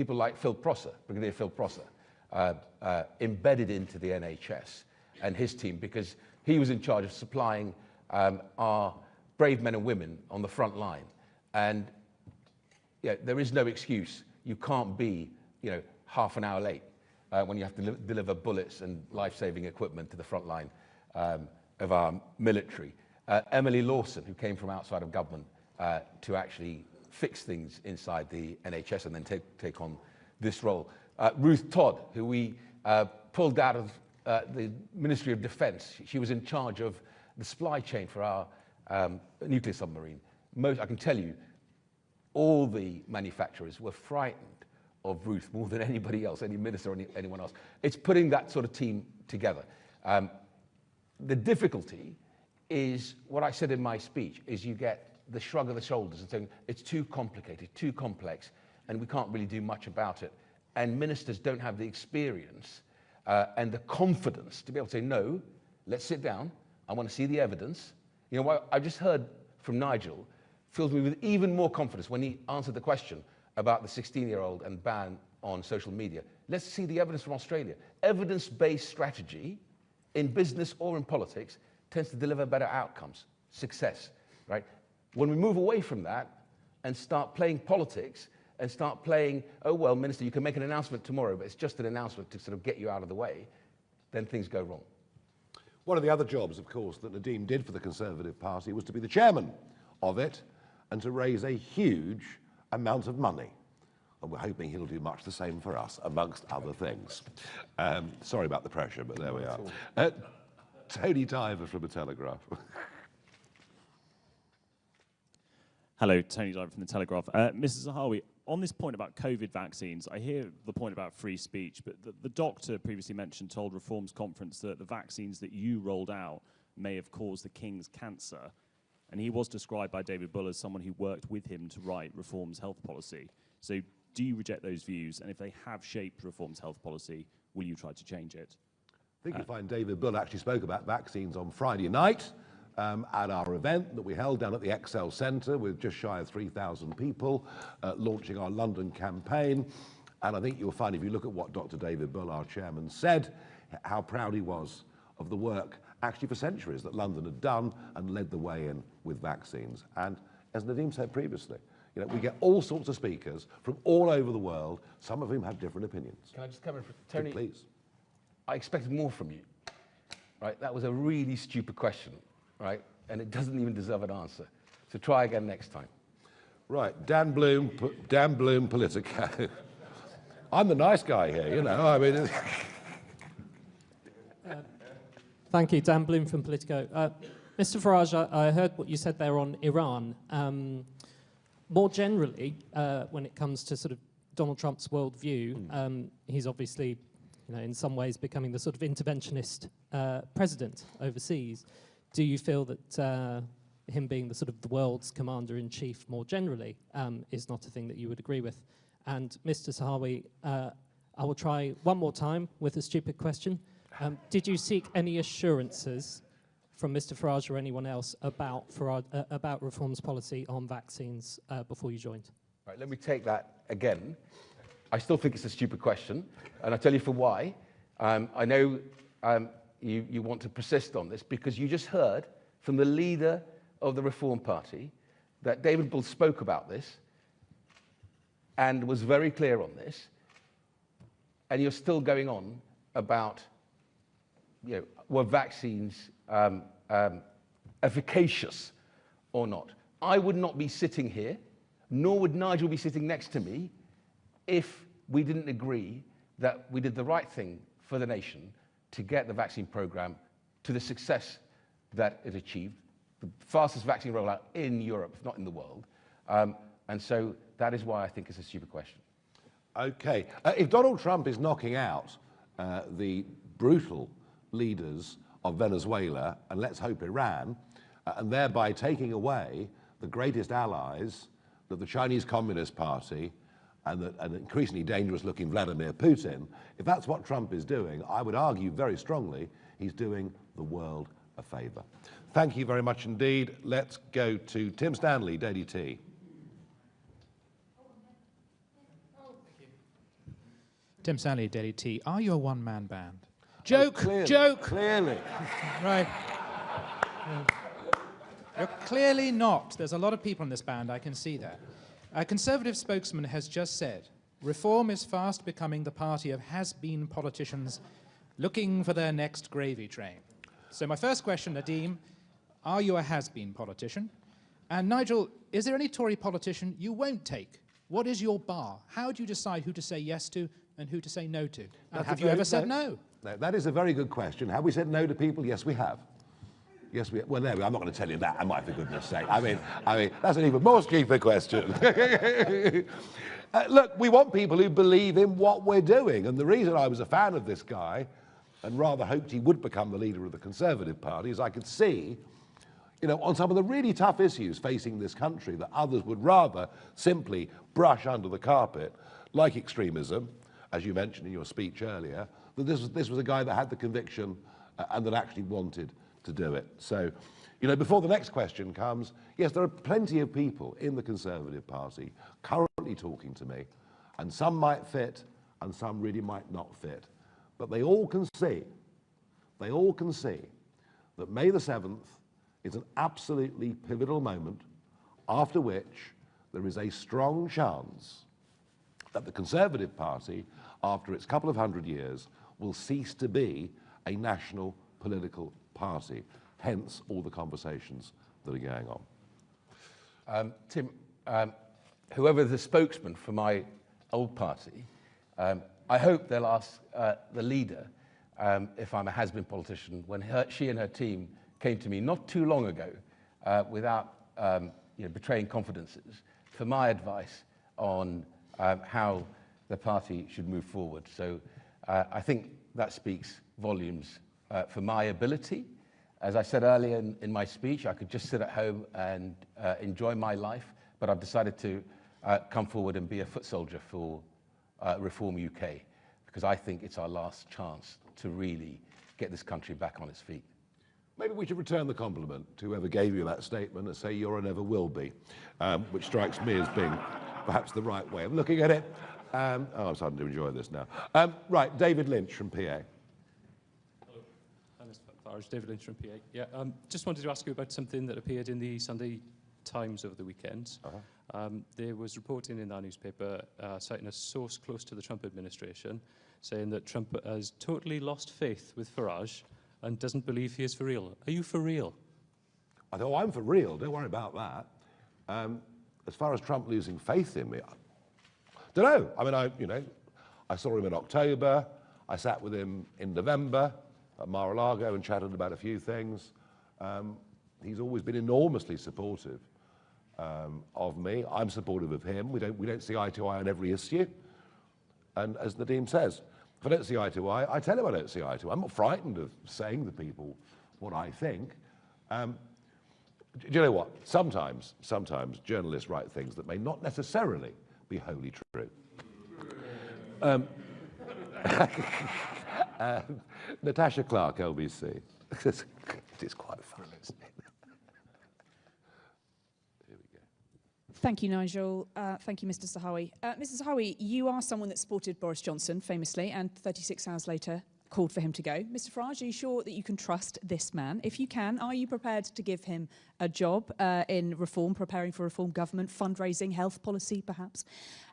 people like Phil Prosser, Brigadier Phil Prosser, embedded into the NHS and his team, because he was in charge of supplying our brave men and women on the front line. And yeah, there is no excuse. You can't be, half an hour late when you have to deliver bullets and life-saving equipment to the front line of our military. Emily Lawson, who came from outside of government to actually fix things inside the NHS and then take on this role. Ruth Todd, who we pulled out of the Ministry of Defence. She was in charge of the supply chain for our nuclear submarine. I can tell you, all the manufacturers were frightened of Ruth more than anybody else, any minister or anyone else. It's putting that sort of team together. The difficulty is, what I said in my speech, is you get the shrug of the shoulders and saying, it's too complicated, too complex, and we can't really do much about it. And ministers don't have the experience and the confidence to be able to say, no, let's sit down, I want to see the evidence. What I just heard from Nigel fills me with even more confidence when he answered the question about the 16-year-old and ban on social media. Let's see the evidence from Australia. Evidence-based strategy in business or in politics tends to deliver better outcomes, success, right? When we move away from that and start playing politics and start playing, oh, well, Minister, you can make an announcement tomorrow, but it's just an announcement to sort of get you out of the way, then things go wrong. One of the other jobs, of course, that Nadeem did for the Conservative Party was to be the chairman of it and to raise a huge amount of money. And we're hoping he'll do much the same for us, amongst other things. Sorry about the pressure, but there we are. Tony Diver from The Telegraph. Hello, Tony Diver from The Telegraph. Mrs. Zahawi, on this point about COVID vaccines, I hear the point about free speech, but the doctor previously mentioned told Reform's conference that the vaccines that you rolled out may have caused the King's cancer. And he was described by David Bull as someone who worked with him to write Reform's health policy. So do you reject those views? And if they have shaped Reform's health policy, will you try to change it? I think you'll find David Bull actually spoke about vaccines on Friday night at our event that we held down at the Excel Centre with just shy of 3,000 people launching our London campaign. And I think you'll find, if you look at what Dr. David Bull, our chairman, said, how proud he was of the work actually for centuries that London had done and led the way in with vaccines. And as Nadeem said previously, we get all sorts of speakers from all over the world, some of whom have different opinions. Can I just come in for Tony? Please. I expected more from you, right? That was a really stupid question, right? And it doesn't even deserve an answer. So try again next time. Right, Dan Bloom, Politico. I'm the nice guy here, I mean. Thank you, Dan Bloom from Politico. Mr. Farage, I heard what you said there on Iran. More generally, when it comes to sort of Donald Trump's worldview, he's obviously, in some ways becoming the sort of interventionist president overseas. Do you feel that him being the sort of the world's commander-in-chief more generally is not a thing that you would agree with? And Mr. Zahawi, I will try one more time with a stupid question. Did you seek any assurances from Mr. Farage or anyone else about Reform's policy on vaccines before you joined? Right, let me take that again. I still think it's a stupid question, and I'll tell you for why. I know you want to persist on this because you just heard from the leader of the Reform Party that David Bull spoke about this and was very clear on this, and you're still going on about were vaccines efficacious or not. I would not be sitting here, nor would Nigel be sitting next to me, if we didn't agree that we did the right thing for the nation to get the vaccine program to the success that it achieved, the fastest vaccine rollout in Europe, if not in the world. And so that is why I think it's a stupid question. Okay. If Donald Trump is knocking out the brutal leaders of Venezuela, and let's hope Iran, and thereby taking away the greatest allies that the Chinese Communist Party and an increasingly dangerous-looking Vladimir Putin, if that's what Trump is doing, I would argue very strongly he's doing the world a favour. Thank you very much indeed. Let's go to Tim Stanley, Daily T. Tim Sally, Daily T. Are you a one-man band? Joke! Clearly, Joke! Clearly. Right. You're clearly not. There's a lot of people in this band, I can see that. A Conservative spokesman has just said, Reform is fast becoming the party of has-been politicians looking for their next gravy train. So my first question, Nadeem, are you a has-been politician? And Nigel, is there any Tory politician you won't take? What is your bar? How do you decide who to say yes to and who to say no to? And have you ever said no? No, that is a very good question. Have we said no to people? Yes, we have. Yes, we. Well, no, I'm not going to tell you that. I might, for goodness' sake. I mean, that's an even more stupid question. Look, we want people who believe in what we're doing, and the reason I was a fan of this guy, and rather hoped he would become the leader of the Conservative Party, is I could see, you know, on some of the really tough issues facing this country that others would rather simply brush under the carpet, like extremism, as you mentioned in your speech earlier, that this was a guy that had the conviction and that actually wanted to do it. So, you know, before the next question comes, yes, there are plenty of people in the Conservative Party currently talking to me, and some might fit and some really might not fit. But they all can see that May the 7th is an absolutely pivotal moment, after which there is a strong chance that the Conservative Party, after its couple of hundred years, will cease to be a national political party, hence all the conversations that are going on. Tim, whoever the spokesman for my old party, I hope they'll ask the leader if I'm a has-been politician when she and her team came to me not too long ago without betraying confidences for my advice on how the party should move forward. So I think that speaks volumes for my ability. As I said earlier in my speech, I could just sit at home and enjoy my life, but I've decided to come forward and be a foot soldier for Reform UK, because I think it's our last chance to really get this country back on its feet. Maybe we should return the compliment to whoever gave you that statement and say you're a never will be, which strikes me as being perhaps the right way of looking at it. I'm starting to enjoy this now. Right, David Lynch from PA. Hello, Mr. Farage, David Lynch from PA. Yeah, just wanted to ask you about something that appeared in the Sunday Times over the weekend. There was reporting in that newspaper citing a source close to the Trump administration saying that Trump has totally lost faith with Farage and doesn't believe he is for real. Are you for real? Oh, I'm for real. Don't worry about that. As far as Trump losing faith in me, I don't know. I mean, I saw him in October. I sat with him in November at Mar-a-Lago and chatted about a few things. He's always been enormously supportive of me. I'm supportive of him. We don't see eye to eye on every issue. And as Nadeem says, if I don't see eye to eye, I tell him I don't see eye to eye. I'm not frightened of saying to people what I think. Do you know what? Sometimes journalists write things that may not necessarily be wholly true. Natasha Clark, LBC. It is quite fun, isn't it? Here we go. Thank you, Nigel. Thank you, Mr. Zahawi. Mr. Zahawi, you are someone that supported Boris Johnson famously and 36 hours later called for him to go. Mr. Farage, are you sure that you can trust this man? If you can, are you prepared to give him a job in reform, preparing for reform government, fundraising, health policy, perhaps?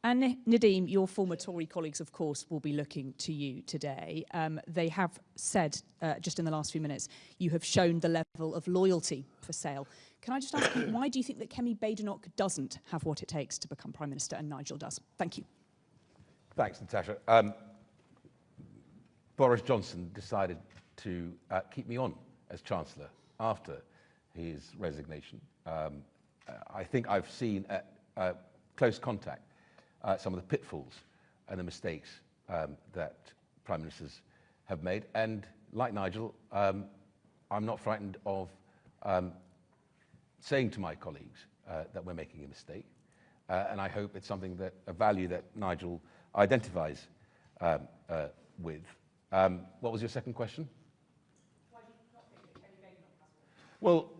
And Nadeem, your former Tory colleagues, of course, will be looking to you today. They have said, just in the last few minutes, you have shown the level of loyalty for sale. Can I just ask you, why do you think that Kemi Badenoch doesn't have what it takes to become Prime Minister and Nigel does? Thank you. Thanks, Natasha. Boris Johnson decided to keep me on as Chancellor after his resignation. I think I've seen at close contact some of the pitfalls and the mistakes that Prime Ministers have made. And like Nigel, I'm not frightened of saying to my colleagues that we're making a mistake. And I hope it's something that, a value that Nigel identifies with. What was your second question? Why do you not think that Kemi Badenoch has one? Well,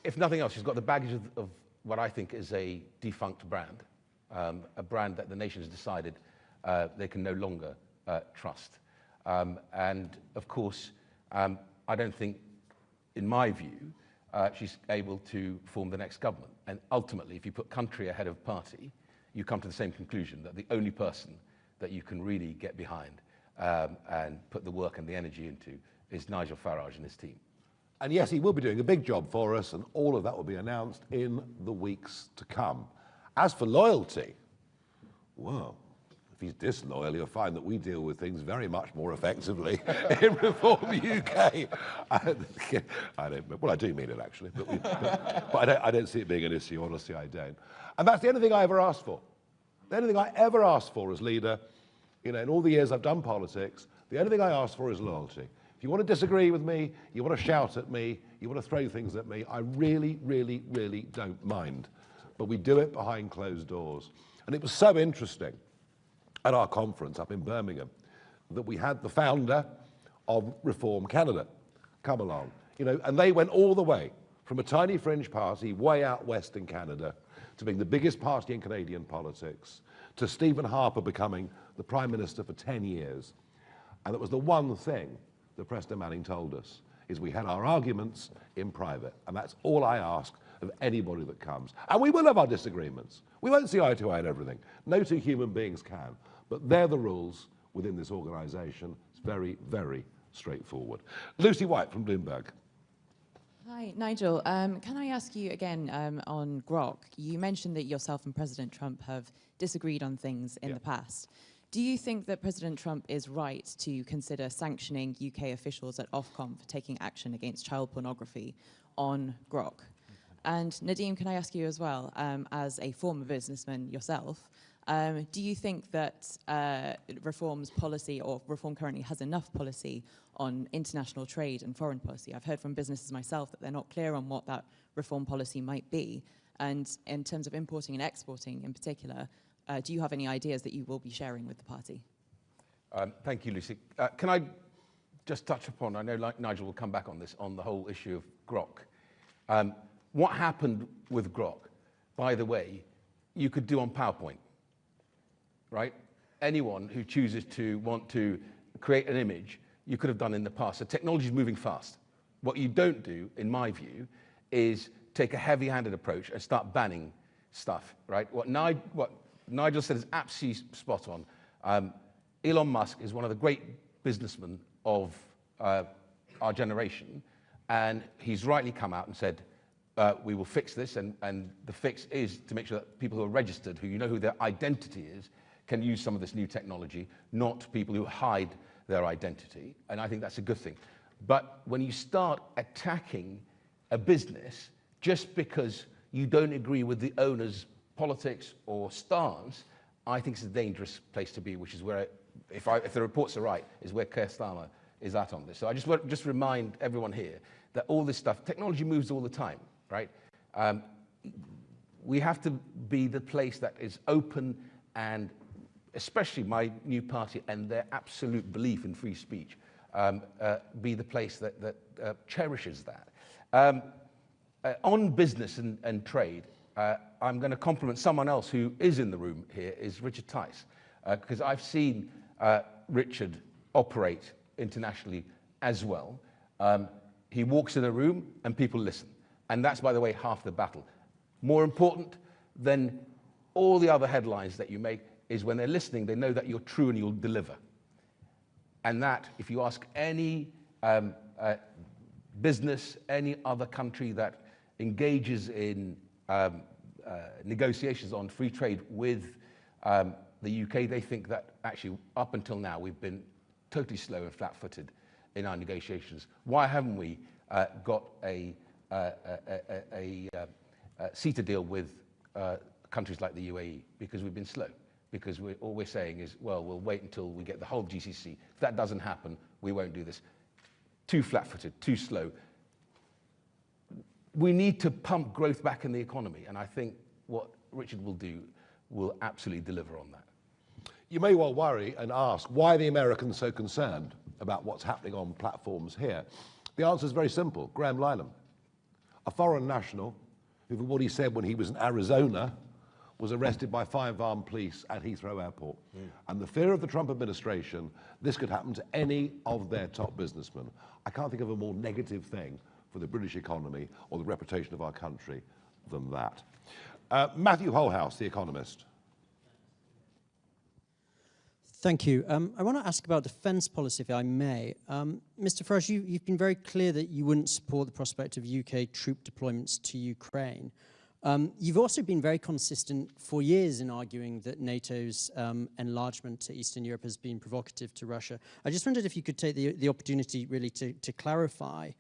if nothing else, she's got the baggage of what I think is a defunct brand, a brand that the nation has decided they can no longer trust. And of course, I don't think, in my view, she's able to form the next government. And ultimately, if you put country ahead of party, you come to the same conclusion, that the only person that you can really get behind and put the work and the energy into is Nigel Farage and his team. And yes, he will be doing a big job for us, and all of that will be announced in the weeks to come. As for loyalty, well, if he's disloyal, he'll find that we deal with things very much more effectively in Reform UK. Well, I do mean it, actually, but I don't see it being an issue, honestly, I don't. And that's the only thing I ever asked for. The only thing I ever asked for as leader, you know, in all the years I've done politics, the only thing I asked for is loyalty. If you want to disagree with me, you want to shout at me, you want to throw things at me, I really, really, really don't mind. But we do it behind closed doors. And it was so interesting at our conference up in Birmingham that we had the founder of Reform Canada come along, you know, and they went all the way from a tiny fringe party way out west in Canada to being the biggest party in Canadian politics, to Stephen Harper becoming the Prime Minister for 10 years. And it was the one thing that Preston Manning told us, is we had our arguments in private. And that's all I ask of anybody that comes. And we will have our disagreements. We won't see eye to eye on everything. No two human beings can. But they're the rules within this organisation. It's very, very straightforward. Lucy White from Bloomberg. Hi, Nigel. Can I ask you again on Grok? You mentioned that yourself and President Trump have disagreed on things in the past. Do you think that President Trump is right to consider sanctioning UK officials at Ofcom for taking action against child pornography on Grok? And Nadeem, can I ask you as well, as a former businessman yourself, do you think that Reform's policy, or Reform currently has enough policy on international trade and foreign policy? I've heard from businesses myself that they're not clear on what that Reform policy might be. And in terms of importing and exporting in particular, do you have any ideas that you will be sharing with the party? Thank you, Lucy. Can I just touch upon, I know Nigel will come back on this, on the whole issue of Grok. What happened with Grok, by the way, you could do on PowerPoint, right? Anyone who chooses to want to create an image, you could have done in the past. So technology is moving fast. What you don't do, in my view, is take a heavy-handed approach and start banning stuff, right? What Nigel said is absolutely spot on. Elon Musk is one of the great businessmen of our generation, and he's rightly come out and said, we will fix this, and the fix is to make sure that people who are registered, who you know who their identity is, can use some of this new technology, not people who hide their identity, and I think that's a good thing. But when you start attacking a business just because you don't agree with the owner's politics or stance, I think it's a dangerous place to be, which is where, if the reports are right, is where Keir Starmer is at on this. So I just want to remind everyone here that all this stuff, technology moves all the time, right? We have to be the place that is open, and especially my new party and their absolute belief in free speech, be the place that cherishes that. On business and trade, I'm going to compliment someone else who is in the room here, is Richard Tice, because I've seen Richard operate internationally as well. He walks in a room and people listen. And that's, by the way, half the battle. More important than all the other headlines that you make is when they're listening, they know that you're true and you'll deliver. And that, if you ask any business, any other country that engages in negotiations on free trade with the UK, they think that actually up until now we've been totally slow and flat-footed in our negotiations. Why haven't we got a CETA deal with countries like the UAE? Because we've been slow. Because all we're saying is, well, we'll wait until we get the whole GCC. If that doesn't happen, we won't do this. Too flat-footed, too slow. We need to pump growth back in the economy, and I think what Richard will do will absolutely deliver on that. You may well worry and ask, why are the Americans so concerned about what's happening on platforms here? The answer is very simple. Graham Linehan, a foreign national, who, for what he said when he was in Arizona, was arrested by 5 armed police at Heathrow Airport. And the fear of the Trump administration, this could happen to any of their top businessmen. I can't think of a more negative thing for the British economy or the reputation of our country than that. Matthew Holhouse, The Economist. Thank you. I want to ask about defence policy, if I may. Mr. Farage, you've been very clear that you wouldn't support the prospect of UK troop deployments to Ukraine. You've also been very consistent for years in arguing that NATO's enlargement to Eastern Europe has been provocative to Russia. I just wondered if you could take the opportunity really to clarify.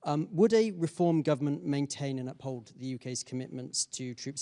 Would a reform government maintain and uphold the UK's commitments to troops